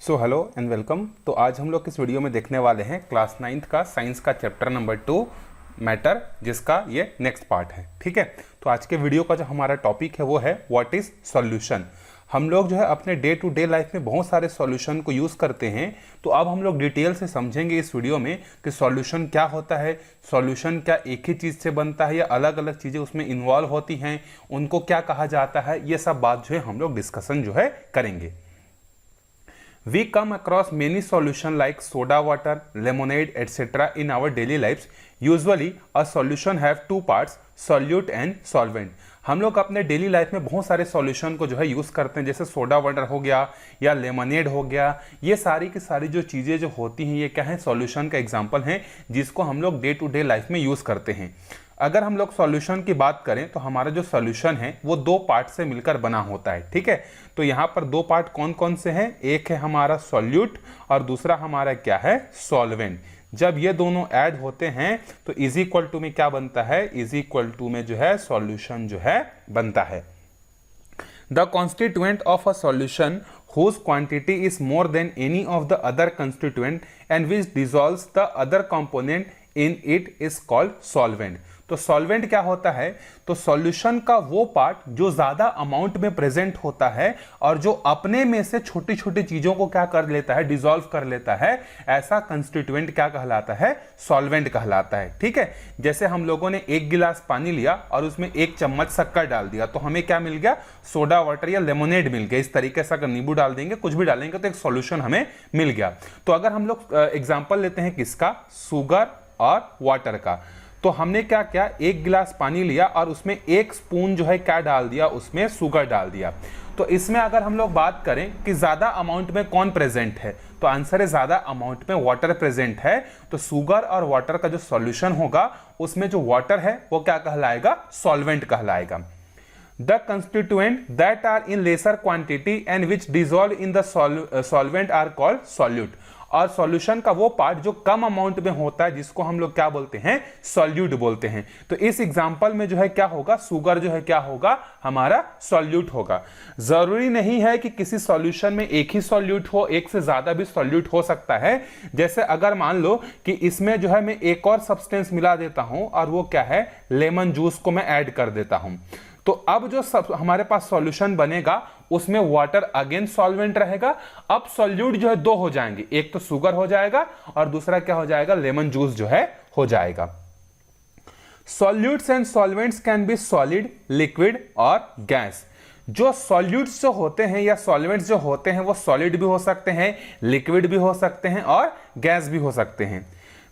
So hello and welcome. तो आज हम लोग इस वीडियो में देखने वाले हैं क्लास 9th का साइंस का चैप्टर नंबर 2 मैटर, जिसका ये नेक्स्ट पार्ट है। ठीक है, तो आज के वीडियो का जो हमारा टॉपिक है वो है व्हाट इज सॉल्यूशन। हम लोग जो है अपने डे टू डे लाइफ में बहुत सारे सॉल्यूशन को यूज़ करते हैं। तो अब हम लोग डिटेल से समझेंगे इस वीडियो में कि सॉल्यूशन क्या होता है, सॉल्यूशन क्या एक ही चीज़ से बनता है या अलग अलग चीज़ें उसमें इन्वॉल्व होती हैं, उनको क्या कहा जाता है, ये सब बात जो है हम लोग डिस्कशन जो है करेंगे। We come across many solutions like soda water, lemonade, etc. in our daily lives. Usually, a solution have two parts, solute and solvent. हम लोग अपने डेली लाइफ में बहुत सारे सॉल्यूशन को जो है यूज़ करते हैं, जैसे सोडा वाटर हो गया या लेमनेड हो गया। ये सारी की सारी जो चीज़ें जो होती हैं ये क्या है, सॉल्यूशन का एग्जांपल हैं, जिसको हम लोग डे टू डे लाइफ में यूज़ करते हैं। अगर हम लोग सॉल्यूशन की बात करें तो हमारा जो सॉल्यूशन है वो दो पार्ट से मिलकर बना होता है। ठीक है, तो यहाँ पर दो पार्ट कौन कौन से हैं, एक है हमारा सॉल्यूट और दूसरा हमारा क्या है, सॉल्वेंट। जब ये दोनों ऐड होते हैं तो इज इक्वल टू में क्या बनता है, इज इक्वल टू में जो है सॉल्यूशन जो है बनता है। The constituent of a solution whose quantity is more than any of the other constituent and which dissolves the other component in it is called solvent। तो सॉल्वेंट क्या होता है, तो सॉल्यूशन का वो पार्ट जो ज्यादा अमाउंट में प्रेजेंट होता है और जो अपने में से छोटी छोटी चीजों को क्या कर लेता है, डिसॉल्व कर लेता है, ऐसा कंस्टिट्यूएंट क्या कहलाता है, सॉल्वेंट कहलाता है। ठीक है, जैसे हम लोगों ने एक गिलास पानी लिया और उसमें एक चम्मच शक्कर डाल दिया तो हमें क्या मिल गया, सोडा वाटर या लेमनेड मिल गया। इस तरीके से अगर नींबू डाल देंगे, कुछ भी डालेंगे तो एक सॉल्यूशन हमें मिल गया। तो अगर हम लोग एग्जांपल लेते हैं किसका, शुगर और वाटर का, तो हमने क्या किया, एक गिलास पानी लिया और उसमें एक स्पून जो है क्या डाल दिया, उसमें शुगर डाल दिया। तो इसमें अगर हम लोग बात करें कि ज्यादा अमाउंट में कौन प्रेजेंट है, तो आंसर है ज्यादा अमाउंट में वाटर प्रेजेंट है। तो शुगर और वाटर का जो सॉल्यूशन होगा उसमें जो वाटर है वो क्या कहलाएगा, सॉल्वेंट कहलाएगा। The constituent that are in lesser quantity and which dissolve in the solvent are called solute। और सॉल्यूशन का वो पार्ट जो कम अमाउंट में होता है जिसको हम लोग क्या बोलते हैं, सॉल्यूट बोलते हैं। तो इस एग्जांपल में जो है क्या होगा, शुगर जो है क्या होगा, हमारा सॉल्यूट होगा। जरूरी नहीं है कि किसी सॉल्यूशन में एक ही सॉल्यूट हो, एक से ज्यादा भी सॉल्यूट हो सकता है। जैसे अगर मान लो कि इसमें जो है मैं एक और सब्सटेंस मिला देता हूं और वो क्या है, लेमन जूस को मैं ऐड कर देता हूं, तो अब जो हमारे पास सॉल्यूशन बनेगा उसमें वाटर अगेन सॉल्वेंट रहेगा। अब सॉल्यूट जो है दो हो जाएंगे, एक तो शुगर हो जाएगा और दूसरा क्या हो जाएगा, लेमन जूस जो है हो जाएगा। Solutes and solvents can be solid, liquid और गैस। जो सॉल्यूट्स जो होते हैं या सॉल्वेंट्स जो होते हैं वो सॉलिड भी हो सकते हैं, लिक्विड भी हो सकते हैं और गैस भी हो सकते हैं।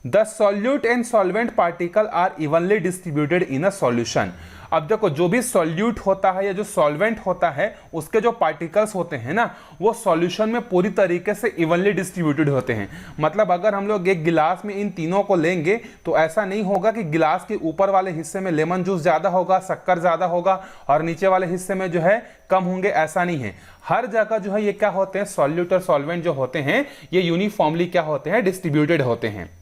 The solute and solvent particle are evenly distributed in a solution. अब देखो, जो भी सॉल्यूट होता है या जो सॉल्वेंट होता है उसके जो पार्टिकल्स होते हैं ना, वो सॉल्यूशन में पूरी तरीके से इवनली डिस्ट्रीब्यूटेड होते हैं। मतलब अगर हम लोग एक गिलास में इन तीनों को लेंगे तो ऐसा नहीं होगा कि गिलास के ऊपर वाले हिस्से में लेमन जूस ज्यादा होगा, शक्कर ज्यादा होगा और नीचे वाले हिस्से में जो है कम होंगे, ऐसा नहीं है। हर जगह जो है ये क्या होते हैं, सॉल्यूट और सॉल्वेंट जो होते हैं ये यूनिफॉर्मली क्या होते हैं, डिस्ट्रीब्यूटेड होते हैं।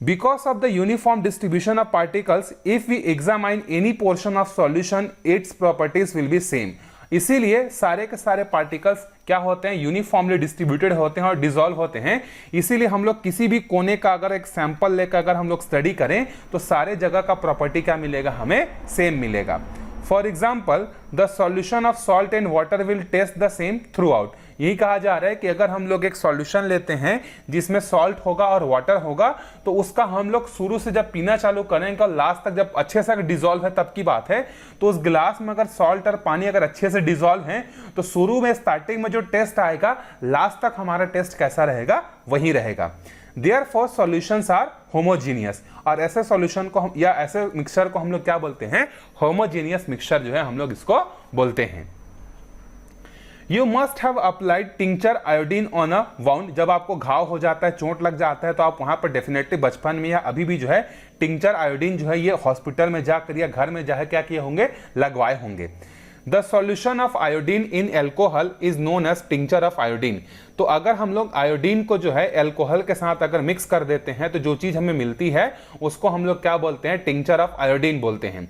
Because of the uniform distribution of particles, if we examine any portion of solution, its properties will be same। इसीलिए सारे के सारे पार्टिकल्स क्या होते हैं, यूनिफॉर्मली डिस्ट्रीब्यूटेड होते हैं और डिसॉल्व होते हैं। इसीलिए हम लोग किसी भी कोने का अगर एक सैंपल लेकर अगर हम लोग स्टडी करें तो सारे जगह का प्रॉपर्टी क्या मिलेगा, हमें सेम मिलेगा। For example, the solution of salt and water will taste the same throughout. यही कहा जा रहा है कि अगर हम लोग एक सॉल्यूशन लेते हैं जिसमें सॉल्ट होगा और वाटर होगा तो उसका हम लोग शुरू से जब पीना चालू करेंगे और लास्ट तक जब अच्छे से डिसॉल्व है तब की बात है। तो उस गिलास में अगर सॉल्ट और पानी अगर अच्छे से डिसॉल्व है तो शुरू में स्टार्टिंग में जो टेस्ट आएगा लास्ट तक हमारा टेस्ट कैसा रहेगा, वही रहेगा। Therefore solutions are homogeneous। और ऐसे सॉल्यूशन को हम या ऐसे मिक्सचर को हम लोग क्या बोलते हैं, होमोजेनियस मिक्सचर जो है हम लोग इसको बोलते हैं। You must have applied tincture iodine on a wound। जब आपको घाव हो जाता है, चोट लग जाता है, तो आप वहां पर डेफिनेटली बचपन में या अभी भी जो है टिंचर आयोडीन जो है ये हॉस्पिटल में जाकर या घर में जाकर क्या किए होंगे, लगवाए होंगे। The solution of iodine in alcohol is known as tincture of iodine. तो अगर हम लोग आयोडीन को जो है एल्कोहल के साथ अगर मिक्स कर देते हैं तो जो चीज हमें मिलती है उसको हम लोग क्या बोलते हैं, टिंचर ऑफ आयोडीन बोलते हैं।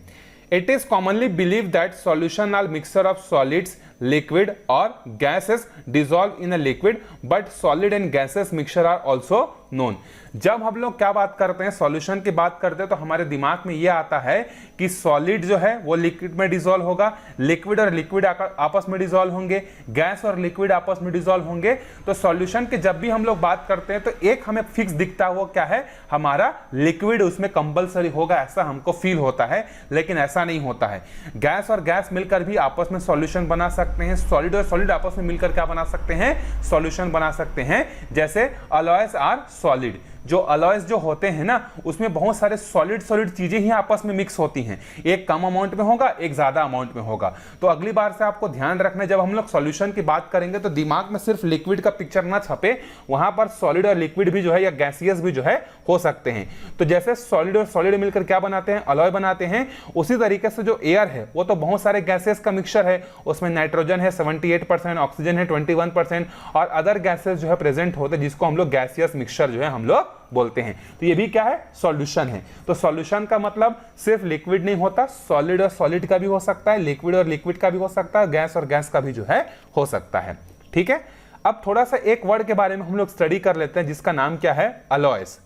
It is commonly believed that solution are mixture of solids, liquid or gases dissolved in a liquid, but solid and gases mixture are also known. जब हम लोग क्या बात करते हैं, सॉल्यूशन की बात करते हैं, तो हमारे दिमाग में ये आता है कि सॉलिड जो है वो लिक्विड में डिसॉल्व होगा, लिक्विड और लिक्विड आपस में डिसॉल्व होंगे, गैस और लिक्विड आपस में डिसॉल्व होंगे। तो सॉल्यूशन की जब भी हम लोग बात करते हैं तो एक हमें फिक्स दिखता है, वो क्या है, हमारा लिक्विड उसमें कंपलसरी होगा, ऐसा हमको फील होता है, लेकिन ऐसा नहीं होता है। गैस और गैस मिलकर भी आपस में सॉल्यूशन बना सकते हैं, सॉलिड और सॉलिड आपस में मिलकर क्या बना सकते हैं, सॉल्यूशन बना सकते हैं। जैसे अलॉयज आर सॉलिड, जो अलॉयज जो होते हैं ना, उसमें बहुत सारे सॉलिड चीजें ही आपस में मिक्स होती हैं, एक कम अमाउंट में होगा, एक ज्यादा अमाउंट में होगा। तो अगली बार से आपको ध्यान रखना, जब हम लोग सॉल्यूशन की बात करेंगे तो दिमाग में सिर्फ लिक्विड का पिक्चर ना छपे, वहां पर सॉलिड और लिक्विड भी जो है या गैसियस भी जो है हो सकते हैं। तो जैसे सॉलिड और सॉलिड मिलकर क्या बनाते हैं, अलॉय बनाते हैं, उसी तरीके से जो एयर है वो तो बहुत सारे गैसेस का मिक्सचर है, उसमें नाइट्रोजन है 78%, ऑक्सीजन है 21% और अदर गैसेस जो है प्रेजेंट होते हैं, जिसको हम लोग गैसियस मिक्सचर जो है हम लोग बोलते हैं। तो ये भी क्या है, सॉल्यूशन है। तो सॉल्यूशन का मतलब सिर्फ लिक्विड नहीं होता, सॉलिड और सॉलिड का भी हो सकता है, लिक्विड और लिक्विड का भी हो सकता है, गैस और गैस का भी जो है हो सकता है। ठीक है, अब थोड़ा सा एक वर्ड के बारे में हम लोग स्टडी कर लेते हैं, जिसका नाम क्या है, alloys.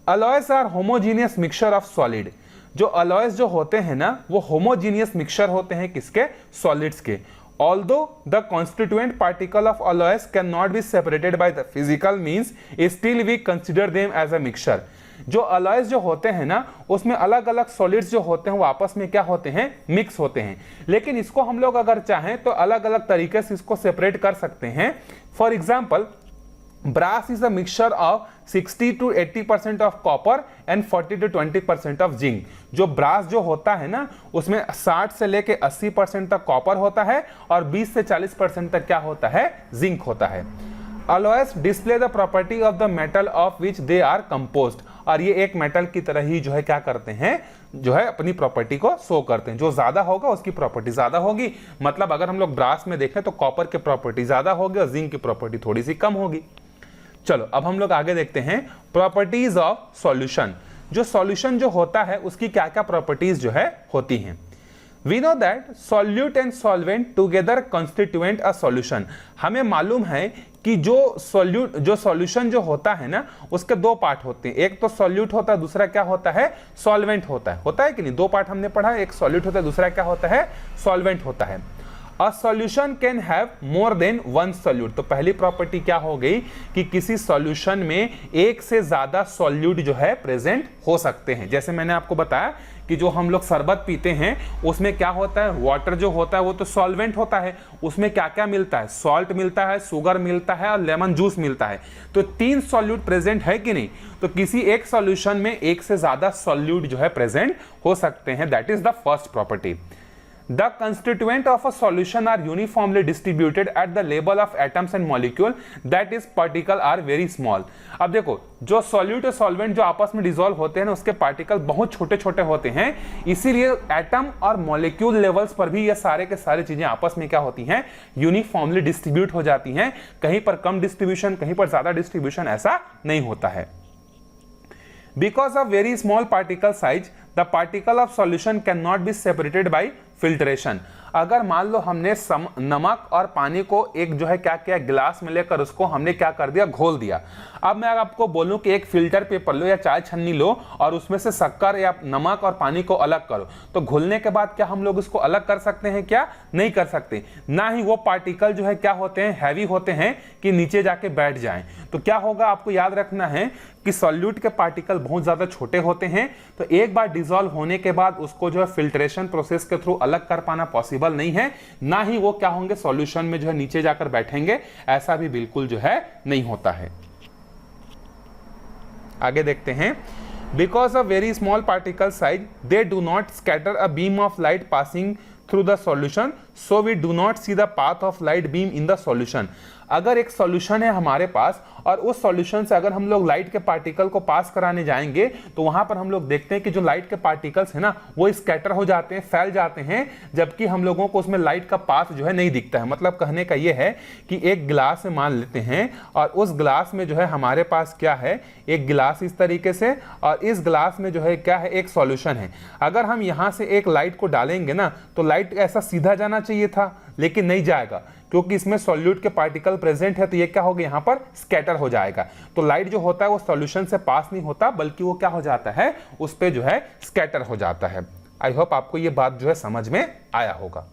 Alloys are homogeneous mixture of solid. जो अलॉयज जो होते हैं ना, वो होमोजीनियस मिक्सचर होते हैं, किसके, सॉलिड्स के। Although the constituent particle of alloys cannot be separated by the physical means, still we consider them as a mixture. जो अलॉयज जो होते हैं ना, उसमें अलग अलग सॉलिड्स जो होते हैं वो आपस में क्या होते हैं, मिक्स होते हैं। लेकिन इसको हम लोग अगर चाहें तो अलग अलग तरीके से इसको सेपरेट कर सकते हैं। For example, brass is a mixture of 60 to 80% of copper and 40 to 20% of zinc. जो ब्रास जो होता है ना, उसमें 60 से लेके 80% तक कॉपर होता है और 20 से 40% तक क्या होता है, जिंक होता है। Alloys display the property of the metal of which they are composed. और ये एक मेटल की तरह ही जो है क्या करते हैं, जो है अपनी प्रॉपर्टी को शो करते हैं। जो ज्यादा होगा उसकी प्रॉपर्टी ज्यादा होगी, मतलब अगर हम लोग ब्रास में देखें तो कॉपर की प्रॉपर्टी ज्यादा होगी और जिंक की प्रॉपर्टी थोड़ी सी कम होगी। चलो अब हम लोग आगे देखते हैं प्रॉपर्टीज ऑफ सॉल्यूशन। जो सॉल्यूशन जो होता है उसकी क्या क्या प्रॉपर्टीज जो है होती हैं। We know that solute and solvent together constituent a solution. हमें मालूम है कि जो सॉल्यूशन जो होता है ना, उसके दो पार्ट होते हैं, एक तो सॉल्यूट होता है, दूसरा क्या होता है, सॉल्वेंट होता है कि नहीं। दो पार्ट हमने पढ़ा, एक सॉल्यूट होता है, दूसरा क्या होता है, सॉल्वेंट होता है। A solution can have more than one solute। तो पहली प्रॉपर्टी क्या हो गई कि किसी सॉल्यूशन में एक से ज्यादा सॉल्यूट जो है प्रेजेंट हो सकते हैं। जैसे मैंने आपको बताया कि जो हम लोग शरबत पीते हैं उसमें क्या होता है, वाटर जो होता है वो तो सॉल्वेंट होता है, उसमें क्या क्या मिलता है, सॉल्ट मिलता है, शुगर मिलता है और लेमन जूस मिलता है। तो 3 सॉल्यूट प्रेजेंट है कि नहीं। तो किसी एक सॉल्यूशन में एक से ज्यादा सॉल्यूट जो है प्रेजेंट हो सकते हैं, that is the first property. The constituent of a solution are uniformly distributed at the level of atoms and molecule, that is particle are very small। अब देखो, जो सॉल्यूट और सॉल्वेंट जो आपस में डिसॉल्व होते हैं ना, उसके पार्टिकल बहुत छोटे छोटे होते हैं, इसीलिए एटम और मॉलिक्यूल लेवल्स पर भी ये सारे के सारे चीजें आपस में क्या होती हैं, यूनिफॉर्मली डिस्ट्रीब्यूट हो जाती हैं। कहीं पर कम डिस्ट्रीब्यूशन, कहीं पर ज्यादा डिस्ट्रीब्यूशन, ऐसा नहीं होता है। Because of very small particle size, the particle of solution cannot be separated by filtration। अगर मान लो हमने नमक और पानी को एक जो है क्या किया, गिलास में लेकर उसको हमने क्या कर दिया, घोल दिया। अब मैं आपको बोलूं कि एक फिल्टर पेपर लो या चाय छन्नी लो और उसमें से शक्कर या नमक और पानी को अलग करो, तो घुलने के बाद क्या हम लोग उसको अलग कर सकते हैं, क्या नहीं कर सकते। ना ही वो पार्टिकल जो है क्या होते हैं, हैवी होते हैं कि नीचे जाके बैठ जाएं। तो क्या होगा, आपको याद रखना है कि सॉल्यूट के पार्टिकल बहुत ज्यादा छोटे होते हैं, तो एक बार डिसॉल्व होने के बाद उसको जो है फिल्ट्रेशन प्रोसेस के थ्रू अलग कर पाना पॉसिबल नहीं है। ना ही वो क्या होंगे, सॉल्यूशन में जो है नीचे जाकर बैठेंगे, ऐसा भी बिल्कुल जो है नहीं होता है। आगे देखते हैं, because of very small particle size they do not scatter a beam of light passing through the solution. so we do not see the path of light beam in the solution। अगर एक solution है हमारे पास और उस solution से अगर हम लोग लाइट के पार्टिकल को पास कराने जाएंगे तो वहां पर हम लोग देखते हैं कि जो लाइट के पार्टिकल्स है ना वो स्कैटर हो जाते हैं, फैल जाते हैं, जबकि हम लोगों को उसमें लाइट का पाथ जो है नहीं दिखता है। मतलब कहने का ये है कि एक गिलास में मान लेते हैं और उस गिलास में जो है हमारे पास क्या है, एक गिलास इस तरीके से, और इस गिलास में जो है क्या है, एक सॉल्यूशन है। अगर हम यहां से एक लाइट को डालेंगे ना तो लाइट ऐसा सीधा जाना चाहिए था, लेकिन नहीं जाएगा क्योंकि इसमें सॉल्यूट के पार्टिकल प्रेजेंट है, तो ये क्या होगा, यहाँ पर स्कैटर हो जाएगा। तो लाइट जो होता है वो सॉल्यूशन से पास नहीं होता, बल्कि वो क्या हो जाता है, उस पे जो है स्कैटर हो जाता है। आई होप आपको ये बात जो है समझ में आया होगा।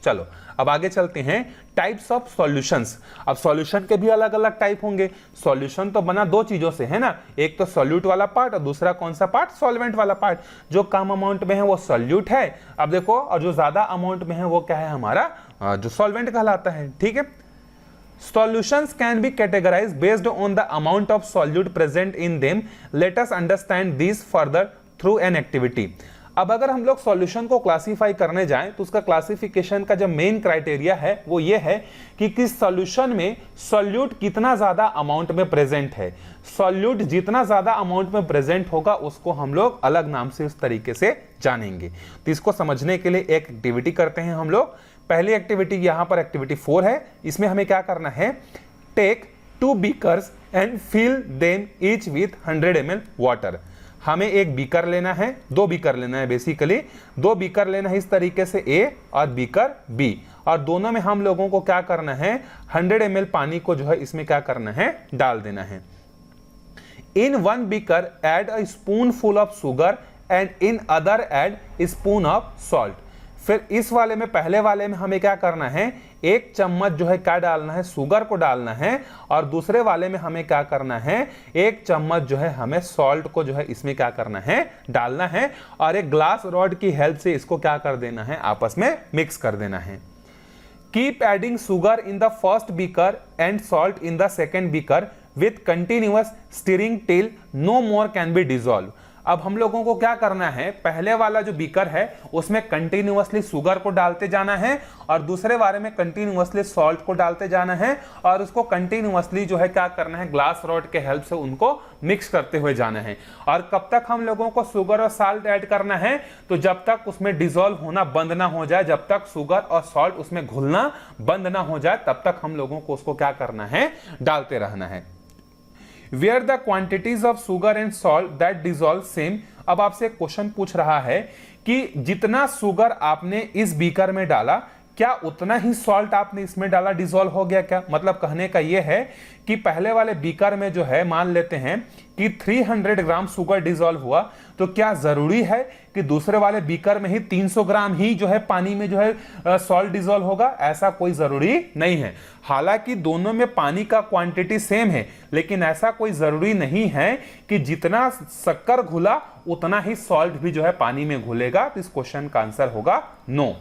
चलो अब आगे चलते हैं, टाइप्स ऑफ सॉल्यूशंस। अब सॉल्यूशन के भी अलग अलग टाइप होंगे। सॉल्यूशन तो बना दो चीजों से है ना, एक तो सॉल्यूट वाला पार्ट और दूसरा कौन सा पार्ट, सॉल्वेंट वाला पार्ट। जो कम अमाउंट में है वो सॉल्यूट है, अब देखो, और जो ज्यादा अमाउंट में है वो क्या है, हमारा जो सॉल्वेंट कहलाता है। ठीक है, solutions can be categorized based on the amount of solute present in them। let us understand these further through an activity। अब अगर हम लोग सॉल्यूशन को क्लासिफाई करने जाएं तो उसका क्लासिफिकेशन का जो मेन क्राइटेरिया है वो ये है कि किस सॉल्यूशन में सॉल्यूट कितना ज्यादा अमाउंट में प्रेजेंट है। सॉल्यूट जितना ज्यादा अमाउंट में प्रेजेंट होगा उसको हम लोग अलग नाम से उस तरीके से जानेंगे। तो इसको समझने के लिए एक एक्टिविटी करते हैं हम लोग। पहली एक्टिविटी यहां पर एक्टिविटी 4 है। इसमें हमें क्या करना है, take 2 beakers and fill them each with 100 ml water. हमें एक बीकर लेना है, 2 बीकर लेना है, बेसिकली 2 बीकर लेना है इस तरीके से, ए और बीकर बी, और दोनों में हम लोगों को क्या करना है, 100 ml पानी को जो है इसमें क्या करना है, डाल देना है। In 1 beaker add a spoonful of sugar and in other add spoon of salt. फिर इस वाले में, पहले वाले में हमें क्या करना है, 1 चम्मच जो है क्या डालना है, शुगर को डालना है, और दूसरे वाले में हमें क्या करना है, 1 चम्मच जो है हमें सॉल्ट को जो है इसमें क्या करना है, डालना है, और एक ग्लास रॉड की हेल्प से इसको क्या कर देना है, आपस में मिक्स कर देना है। Keep adding sugar in the first beaker and salt in the second beaker with continuous stirring till no more can be dissolve. अब हम लोगों को क्या करना है, पहले वाला जो बीकर है उसमें कंटिन्यूअसली शुगर को डालते जाना है, और दूसरे वाले में कंटिन्यूअसली सॉल्ट को डालते जाना है, और उसको कंटिन्यूअसली जो है क्या करना है, ग्लास रॉड के हेल्प से उनको मिक्स करते हुए जाना है। और कब तक हम लोगों को शुगर और सॉल्ट ऐड करना है, तो जब तक उसमें डिसॉल्व होना बंद ना हो जाए, जब तक शुगर और सॉल्ट उसमें घुलना बंद ना हो जाए, तब तक हम लोगों को उसको क्या करना है, डालते रहना है। Where the quantities of sugar and salt that dissolve same। अब आपसे एक क्वेश्चन पूछ रहा है कि जितना शुगर आपने इस बीकर में डाला, क्या उतना ही सॉल्ट आपने इसमें डाला, डिसॉल्व हो गया क्या? मतलब कहने का यह है कि पहले वाले बीकर में जो है, मान लेते हैं कि 300 ग्राम शुगर डिसॉल्व हुआ, तो क्या जरूरी है कि दूसरे वाले बीकर में ही 300 ग्राम ही जो है पानी में जो है सॉल्ट डिसॉल्व होगा? ऐसा कोई जरूरी नहीं है। हालांकि दोनों में पानी का क्वांटिटी सेम है, लेकिन ऐसा कोई जरूरी नहीं है कि जितना शक्कर घुला उतना ही सॉल्ट भी जो है पानी में घुलेगा। तो इस क्वेश्चन का आंसर होगा no.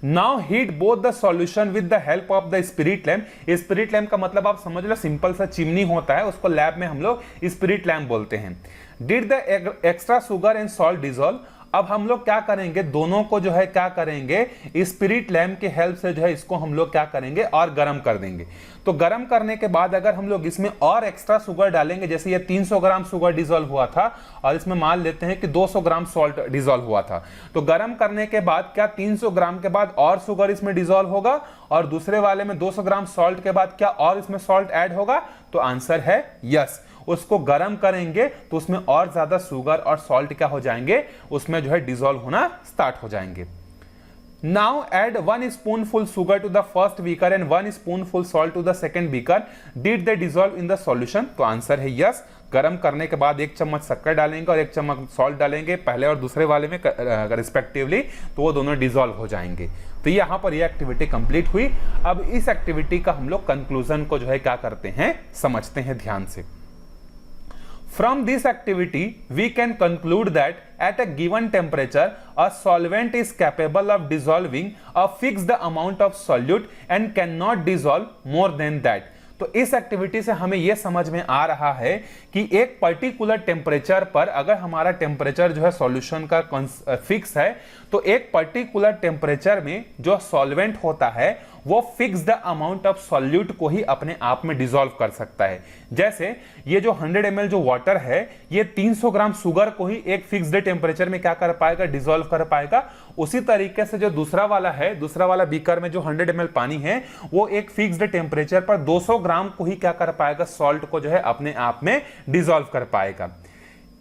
Now heat both the solution with the help of the spirit lamp. Spirit lamp का मतलब आप समझ लो, सिंपल सा चिमनी होता है, उसको लैब में हम लोग स्पिरिट लैम्प बोलते हैं। Did the extra sugar and salt dissolve. अब हम लोग क्या करेंगे, दोनों को जो है क्या करेंगे, स्पिरिट लैम्प के हेल्प से जो है इसको हम लोग क्या करेंगे, और गर्म कर देंगे। तो गर्म करने के बाद अगर हम लोग इसमें और एक्स्ट्रा शुगर डालेंगे, जैसे ये 300 ग्राम शुगर डिसॉल्व हुआ था और इसमें मान लेते हैं कि 200 ग्राम सॉल्ट डिसॉल्व हुआ था, तो गर्म करने के बाद क्या 300 ग्राम के बाद और शुगर इसमें डिसॉल्व होगा, और दूसरे वाले में 200 ग्राम सॉल्ट के बाद क्या और इसमें सॉल्ट ऐड होगा? तो आंसर है यस। उसको गर्म करेंगे तो उसमें और ज्यादा शुगर और सॉल्ट क्या हो जाएंगे, उसमें जो है डिसॉल्व होना स्टार्ट हो जाएंगे। Now add 1 spoonful sugar to the first beaker and 1 spoonful salt to the second beaker. Did they dissolve in the solution? तो आंसर है यस। गर्म करने के बाद 1 चम्मच शक्कर डालेंगे और 1 चम्मच सॉल्ट डालेंगे पहले और दूसरे वाले में रिस्पेक्टिवली, तो वो दोनों डिसॉल्व हो जाएंगे। तो यहाँ पर ये एक्टिविटी कंप्लीट हुई। अब इस एक्टिविटी का हम लोग कंक्लूजन को जो है क्या करते हैं, समझते हैं ध्यान से। From this activity, we can conclude that at a given temperature, a solvent is capable of dissolving a fixed amount of solute and cannot dissolve more than that। तो इस एक्टिविटी से हमें यह समझ में आ रहा है कि एक पर्टिकुलर टेम्परेचर पर अगर हमारा टेम्परेचर जो है सॉल्यूशन का फिक्स है, तो एक पर्टिकुलर टेम्परेचर में जो सॉल्वेंट होता है वो फिक्स्ड अमाउंट ऑफ सॉल्यूट को ही अपने आप में डिसॉल्व कर सकता है। जैसे ये जो 100 ml जो वाटर है, ये 300 ग्राम शुगर को ही एक फिक्स्ड टेम्परेचर में क्या कर पाएगा, डिसॉल्व कर पाएगा। उसी तरीके से जो दूसरा वाला है, दूसरा वाला बीकर में जो 100 ml पानी है, वो एक फिक्स्ड टेम्परेचर पर 200 ग्राम को ही क्या कर पाएगा, सॉल्ट को जो है अपने आप में डिसॉल्व कर पाएगा।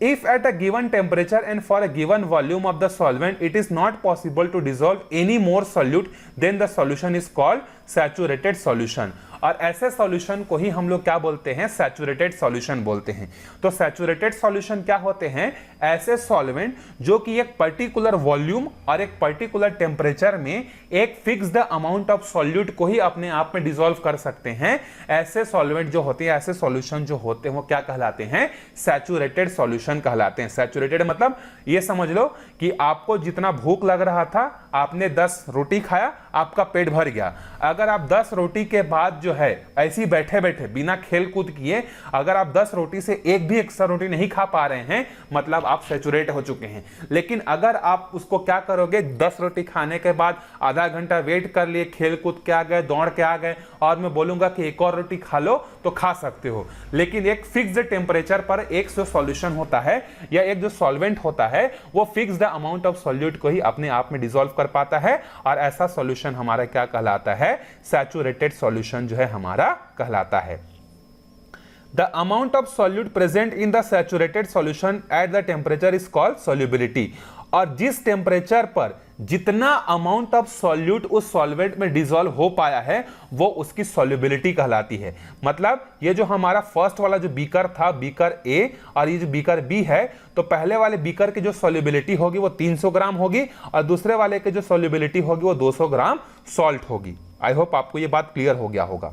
If at a given temperature and for a given volume of the solvent it is not possible to dissolve any more solute, then the solution is called saturated solution। और ऐसे सॉल्यूशन को ही हम लोग क्या बोलते हैं, सैचुरेटेड सॉल्यूशन बोलते हैं। तो सैचुरेटेड सॉल्यूशन क्या होते हैं, ऐसे सॉल्वेंट जो कि एक पर्टिकुलर वॉल्यूम और एक पर्टिकुलर टेम्परेचर में एक फिक्स्ड अमाउंट ऑफ सॉल्यूट को ही अपने आप में डिसॉल्व कर सकते हैं। ऐसे सॉल्वेंट जो होते हैं, ऐसे सॉल्यूशन जो होते हैं, वो क्या कहलाते हैं, सैचुरेटेड सॉल्यूशन कहलाते हैं। सैचुरेटेड मतलब ये समझ लो कि आपको जितना भूख लग रहा था, आपने 10 रोटी खाया, आपका पेट भर गया। अगर आप 10 रोटी के बाद जो है ऐसी बैठे बैठे बिना खेल कूद किए अगर आप 10 रोटी से एक भी एक्स्ट्रा रोटी नहीं खा पा रहे हैं, मतलब आप सैचुरेट हो चुके हैं। लेकिन अगर आप उसको क्या करोगे, 10 रोटी खाने के बाद आधा घंटा वेट कर लिए, खेल कूद के आ गए, दौड़ के आ गए, और मैं बोलूंगा कि एक और रोटी खा लो, तो खा सकते हो। लेकिन एक फिक्स्ड टेम्परेचर पर एक जो सॉल्यूशन होता है या एक जो सॉल्वेंट होता है, वो फिक्स्ड अमाउंट ऑफ सॉल्यूट को ही अपने आप में डिसॉल्व कर पाता है, और ऐसा सॉल्यूशन हमारा क्या कहलाता है, सैचुरेटेड सॉल्यूशन जो है हमारा कहलाता है। The amount of solute present in the saturated solution at the temperature is called solubility। और जिस टेम्परेचर पर जितना अमाउंट ऑफ सॉल्यूट उस सॉल्वेंट में डिसॉल्व हो पाया है, वो उसकी सॉल्युबिलिटी कहलाती है। मतलब ये जो हमारा फर्स्ट वाला जो बीकर था, बीकर ए, और ये जो बीकर बी है, तो पहले वाले बीकर की जो सॉल्युबिलिटी होगी वो 300 ग्राम होगी, और दूसरे वाले की जो सॉल्युबिलिटी होगी वो 200 ग्राम सॉल्ट होगी। आई होप आपको ये बात क्लियर हो गया होगा।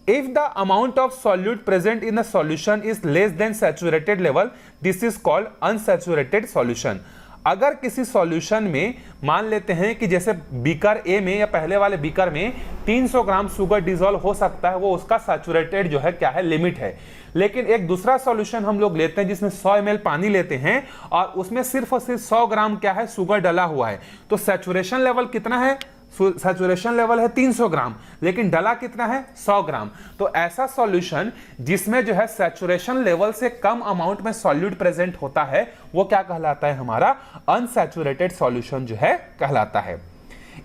If the amount of solute present in the solution is less than saturated level, this is called unsaturated solution। अगर किसी सॉल्यूशन में मान लेते हैं कि जैसे बीकर ए में या पहले वाले बीकर में 300 ग्राम शुगर डिसॉल्व हो सकता है, वो उसका सैचुरेटेड जो है क्या है, लिमिट है। लेकिन एक दूसरा सॉल्यूशन हम लोग लेते हैं जिसमें 100 ml पानी लेते हैं, और उसमें सिर्फ और सिर्फ 100 ग्राम क्या है, शुगर डला हुआ है। तो सैचुरेशन लेवल कितना है, सैचुरेशन लेवल है 300 ग्राम, लेकिन डला कितना है, 100 ग्राम। तो ऐसा सॉल्यूशन जिसमें जो है सैचुरेशन लेवल से कम अमाउंट में सॉल्यूट प्रेजेंट होता है, वो क्या कहलाता है, हमारा अनसैचुरेटेड सॉल्यूशन जो है कहलाता है।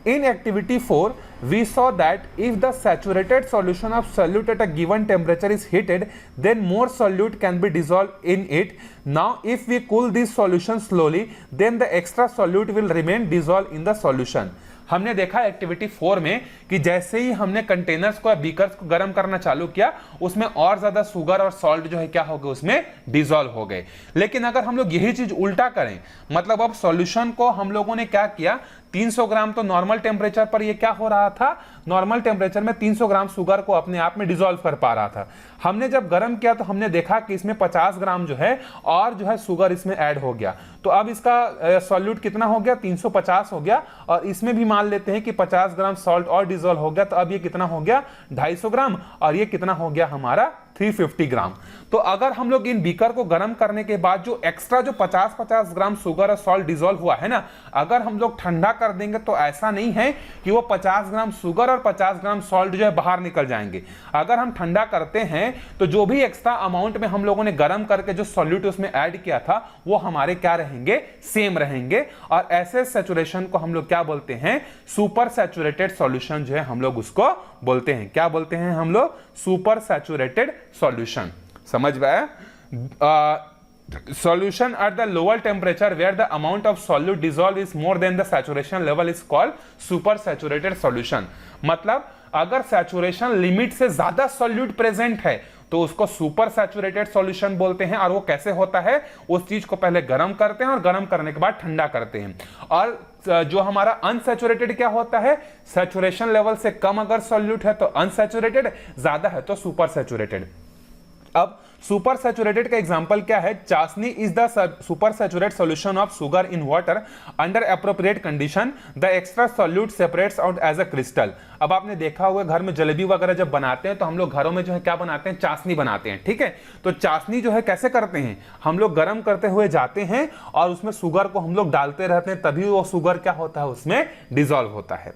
In activity 4, we saw that if the saturated solution of solute at a given temperature is heated, then more solute can be dissolved in it. Now, if we cool this solution slowly, then the extra solute will remain dissolved in the solution। हमने देखा activity 4 में कि जैसे ही हमने containers को या beakers को गर्म करना चालू किया, उसमें और ज्यादा शुगर और सॉल्ट जो है क्या हो गए, उसमें डिसॉल्व हो गए। लेकिन अगर हम लोग यही चीज उल्टा करें, मतलब अब सॉल्यूशन को हम लोगों ने क्या किया, 300 ग्राम तो नॉर्मल टेम्परेचर पर ये क्या हो रहा था, नॉर्मल टेम्परेचर में 300 ग्राम शुगर को अपने आप में डिसॉल्व कर पा रहा था। हमने जब गर्म किया तो हमने देखा कि इसमें 50 ग्राम जो है और जो है शुगर इसमें ऐड हो गया। तो अब इसका सॉल्यूट कितना हो गया, 350 हो गया, और इसमें भी मान लेते हैं कि 50 ग्राम सॉल्ट और डिसॉल्व हो गया। तो अब ये कितना हो गया, 250 ग्राम, और ये कितना हो गया हमारा 350 ग्राम। तो अगर हम लोग इन बीकर को गर्म करने के बाद जो एक्स्ट्रा जो 50-50 ग्राम शुगर और सॉल्ट डिसॉल्व हुआ है ना, अगर हम लोग ठंडा कर देंगे तो ऐसा नहीं है कि वो 50 ग्राम शुगर और 50 ग्राम सॉल्ट जो है बाहर निकल जाएंगे। अगर हम ठंडा करते हैं तो जो भी एक्स्ट्रा अमाउंट में हम लोगों ने गर्म करके जो सॉल्यूट उसमें ऐड किया था, वो हमारे क्या रहेंगे, सेम रहेंगे। और ऐसे सैचुरेशन को हम लोग क्या बोलते हैं, सुपर सैचुरेटेड सॉल्यूशन जो है हम लोग उसको बोलते हैं। क्या बोलते हैं हम लोग, सुपर सैचुरेटेड सॉल्यूशन। समझ में आया? Solution at the lower temperature where the amount of solute dissolved is more than the saturation level is called super saturated solution। मतलब अगर सैचुरेशन लिमिट से ज्यादा सॉल्यूट प्रेजेंट है तो उसको सुपर सैचुरेटेड सॉल्यूशन बोलते हैं। और वो कैसे होता है, उस चीज को पहले गर्म करते हैं और गर्म करने के बाद ठंडा करते हैं। और जो हमारा अनसैचुरेटेड क्या होता है, सैचुरेशन लेवल से कम अगर सॉल्यूट है तो अनसैचुरेटेड, ज्यादा है तो सुपर सैचुरेटेड। अब सुपर सैचुरेटेड का एग्जांपल क्या है? Chashni is the supersaturate solution of sugar in water under appropriate condition the extra solute separates out as a crystal. अब आपने देखा हुआ घर में जलेबी वगैरह जब बनाते हैं तो हम लोग घरों में जो है क्या बनाते हैं? चाशनी बनाते हैं, ठीक है। तो चाशनी जो है कैसे करते हैं? हम लोग गर्म करते हुए जाते हैं और उसमें शुगर को हम लोग डालते रहते हैं, तभी वो शुगर क्या होता है? उसमें डिसॉल्व होता है।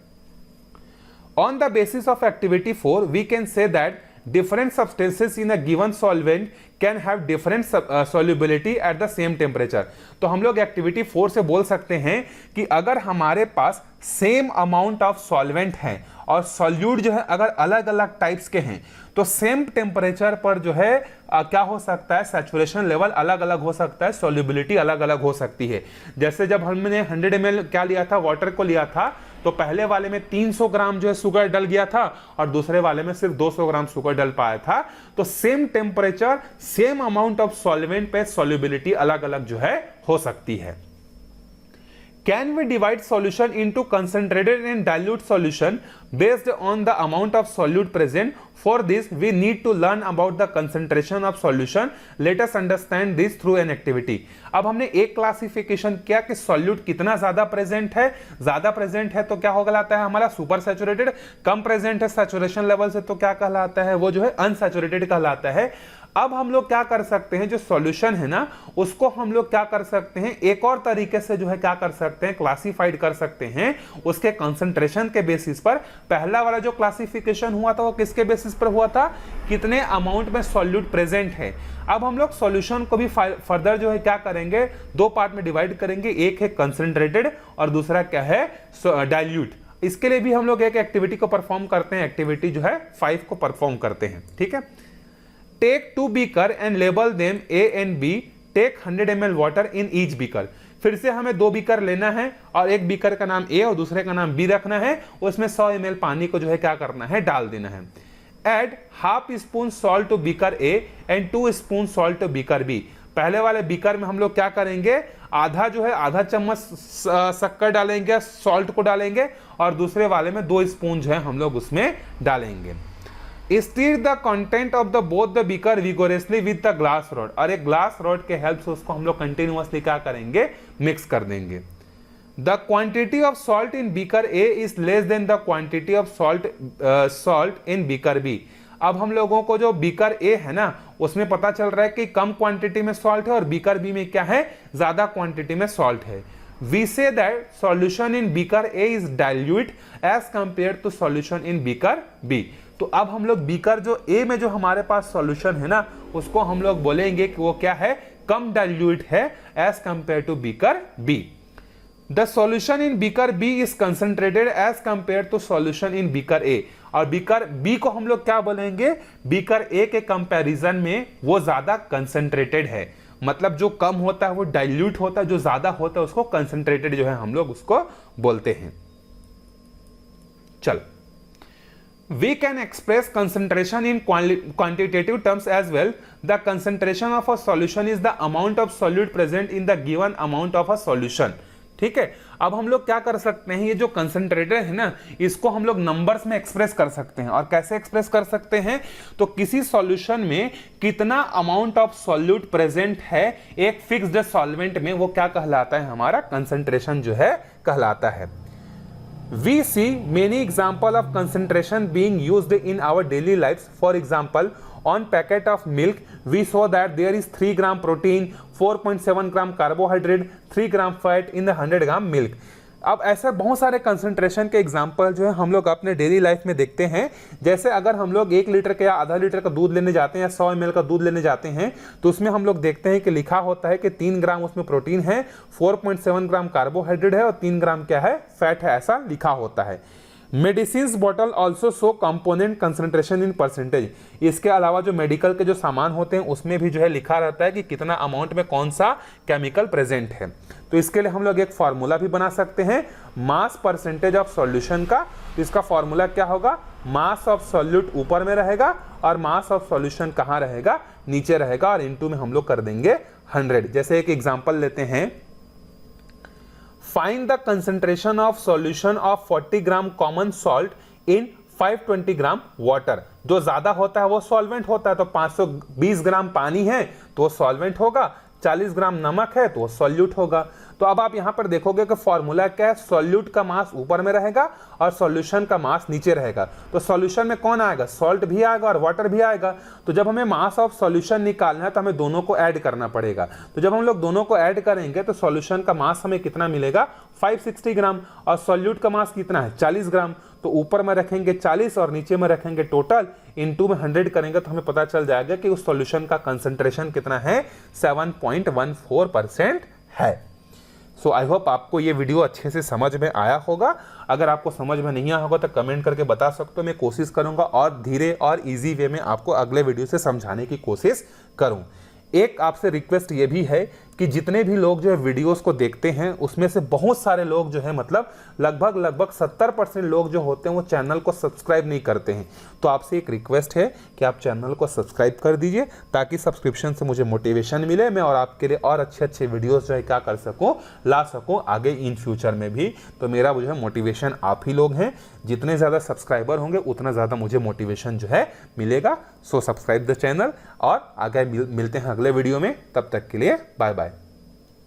On the basis of activity 4, we can say that different substances in a given solvent can have different solubility at the same temperature। तो हम लोग एक्टिविटी 4 से बोल सकते हैं कि अगर हमारे पास सेम अमाउंट ऑफ सॉल्वेंट है और सॉल्यूट जो है अगर अलग अलग टाइप्स के हैं तो सेम टेम्परेचर पर जो है क्या हो सकता है? सैचुरेशन लेवल अलग अलग हो सकता है, सॉल्युबिलिटी अलग अलग हो सकती है। जैसे जब हमने 100 ml क्या लिया था? वाटर को लिया था, तो पहले वाले में 300 ग्राम जो है शुगर डल गया था और दूसरे वाले में सिर्फ 200 ग्राम शुगर डल पाया था। तो same temperature same amount of solvent पे सॉल्युबिलिटी अलग अलग जो है हो सकती है। Can we divide solution into concentrated and dilute solution based on the amount of solute present? For this, we need to learn about the concentration of solution. Let us understand this through an activity. अब हमने एक classification किया कि solute कितना ज्यादा present है। ज्यादा present है तो क्या हो कहलाता है? हमारा सुपर सैचुरेटेड। कम प्रेजेंट है सैचुरेशन लेवल से तो क्या कहलाता है? वो जो है अनसैचुरेटेड कहलाता है। अब हम लोग क्या कर सकते हैं? जो सॉल्यूशन है ना, उसको हम लोग क्या कर सकते हैं? एक और तरीके से जो है क्या कर सकते हैं? क्लासिफाइड कर सकते हैं उसके कंसंट्रेशन के बेसिस पर। पहला वाला जो क्लासिफिकेशन हुआ था वो किसके बेसिस पर हुआ था? कितने अमाउंट में सॉल्यूट प्रेजेंट है। अब हम लोग सॉल्यूशन को भी फर्दर जो है क्या करेंगे? दो पार्ट में डिवाइड करेंगे, एक है कंसंट्रेटेड और दूसरा क्या है? डाइल्यूट। इसके लिए भी हम लोग एक एक्टिविटी को परफॉर्म करते हैं, एक्टिविटी जो है 5 को परफॉर्म करते हैं, ठीक है। Take 2 beaker and label them A and B. Take 100 ml water in each beaker. फिर से हमें 2 बीकर लेना है और एक बीकर का नाम A और दूसरे का नाम B रखना है। उसमें 100 ml पानी को जो है क्या करना है? डाल देना है। Add ½ spoon salt to beaker A and 2 spoon salt to beaker B। पहले वाले बीकर में हम लोग क्या करेंगे? आधा जो है आधा चम्मच शक्कर डालेंगे, सॉल्ट को डालेंगे, और दूसरे वाले में 2 स्पून जो है हम लोग उसमें डालेंगे। Stir the content of the both the beaker vigorously with the glass rod। और एक ग्लास रॉड के हेल्प से उसको हम लोग कंटिन्यूअसली क्या करेंगे? मिक्स कर देंगे। The quantity of salt in beaker A is less than the quantity of salt in beaker B। अब हम लोगों को जो बीकर A है ना, उसमें पता चल रहा है कि कम क्वांटिटी में सॉल्ट है और बीकर B में क्या है? ज्यादा क्वांटिटी में सॉल्ट है। We say that solution in beaker A is dilute as compared to solution in beaker B। तो अब हम लोग बीकर जो A में जो हमारे पास सॉल्यूशन है ना, उसको हम लोग बोलेंगे कि वो क्या है? कम डाइल्यूट है as compare to beaker B। The solution in beaker B is concentrated as compare to solution in beaker A। और बीकर B को हम लोग क्या बोलेंगे? बीकर A के कंपैरिजन में वो ज्यादा कंसंट्रेटेड है। मतलब जो कम होता है वो डाइल्यूट होता है, जो ज्यादा होता है उसको कंसंट्रेटेड जो है हम लोग उसको बोलते हैं। चलो, we can express concentration in quantitative terms as well। The concentration of a solution is the amount of solute present in the given amount of a solution। ठीक है। अब हम लोग क्या कर सकते हैं? ये जो कंसंट्रेटेड है ना, इसको हम लोग नंबर्स में एक्सप्रेस कर सकते हैं। और कैसे एक्सप्रेस कर सकते हैं? तो किसी सॉल्यूशन में कितना अमाउंट ऑफ सॉल्यूट प्रेजेंट है एक फिक्स्ड सॉल्वेंट में, वो क्या कहलाता है? हमारा कंसंट्रेशन जो है कहलाता है। We see many examples of concentration being used in our daily lives. For example, on packet of milk, we saw that there is 3 gram protein, 4.7 gram carbohydrate, 3 gram fat in the 100 gram milk। अब ऐसे बहुत सारे concentration के example जो है हम लोग अपने डेली लाइफ में देखते हैं। जैसे अगर हम लोग 1 लीटर का या आधा लीटर का दूध लेने जाते हैं या 100 ml का दूध लेने जाते हैं, तो उसमें हम लोग देखते हैं कि लिखा होता है कि 3 ग्राम उसमें प्रोटीन है, 4.7 ग्राम कार्बोहाइड्रेट है और 3 ग्राम क्या है? फैट है, ऐसा लिखा होता है। Medicine bottle also show component concentration in percentage. इसके अलावा जो मेडिकल के जो सामान होते हैं उसमें भी जो है लिखा रहता है कि कितना अमाउंट में कौन सा केमिकल प्रेजेंट है। तो इसके लिए हम लोग एक फॉर्मूला भी बना सकते हैं मास परसेंटेज ऑफ सॉल्यूशन का। इसका फॉर्मूला क्या होगा? मास ऑफ सॉल्यूट ऊपर में रहेगा और मास ऑफ सॉल्यूशन कहाँ रहेगा? नीचे रहेगा, और इनटू में हम लोग कर देंगे 100। जैसे एक एग्जांपल लेते हैं, find the concentration of solution of 40 gram common salt in 520 gram water. जो ज्यादा होता है वो सॉल्वेंट होता है, तो 520 ग्राम पानी है तो वो सॉल्वेंट होगा, 40 ग्राम नमक है तो वो सॉल्यूट होगा। तो अब आप यहां पर देखोगे कि फॉर्मूला क्या है, सॉल्यूट का मास ऊपर में रहेगा और सॉल्यूशन का मास नीचे रहेगा। तो सॉल्यूशन में कौन आएगा, सॉल्ट भी आएगा और वाटर भी आएगा। तो जब हमें मास ऑफ सॉल्यूशन निकालना है तो हमें दोनों को ऐड करना पड़ेगा। तो जब हम लोग दोनों को ऐड करेंगे तो सॉल्यूशन का मास हमें कितना मिलेगा, 560 ग्राम, और सॉल्यूट का मास कितना है, 40 ग्राम। तो ऊपर में रखेंगे 40 और नीचे में रखेंगे टोटल, इनटू में 100 करेंगे तो हमें पता चल जाएगा कि उस सॉल्यूशन का कंसंट्रेशन कितना है, 7.14% है। सो आई होप आपको ये वीडियो अच्छे से समझ में आया होगा। अगर आपको समझ में नहीं आया होगा तो कमेंट करके बता सकते हो, मैं कोशिश करूंगा और धीरे और इजी वे में आपको अगले वीडियो से समझाने की कोशिश करूं। एक आपसे रिक्वेस्ट ये भी है कि जितने भी लोग जो है वीडियोस को देखते हैं उसमें से बहुत सारे लोग जो है मतलब लगभग 70% लोग जो होते हैं वो चैनल को सब्सक्राइब नहीं करते हैं। तो आपसे एक रिक्वेस्ट है कि आप चैनल को सब्सक्राइब कर दीजिए ताकि सब्सक्रिप्शन से मुझे मोटिवेशन मिले, मैं और आपके लिए और अच्छे वीडियोस जो है क्या कर सकूं, ला सकूं आगे इन फ्यूचर में भी। तो मेरा जो है मोटिवेशन आप ही लोग हैं, जितने ज़्यादा सब्सक्राइबर होंगे उतना ज़्यादा मुझे मोटिवेशन जो है मिलेगा। सो सब्सक्राइब द चैनल और आगे मिलते हैं अगले वीडियो में, तब तक के लिए बाय बाय।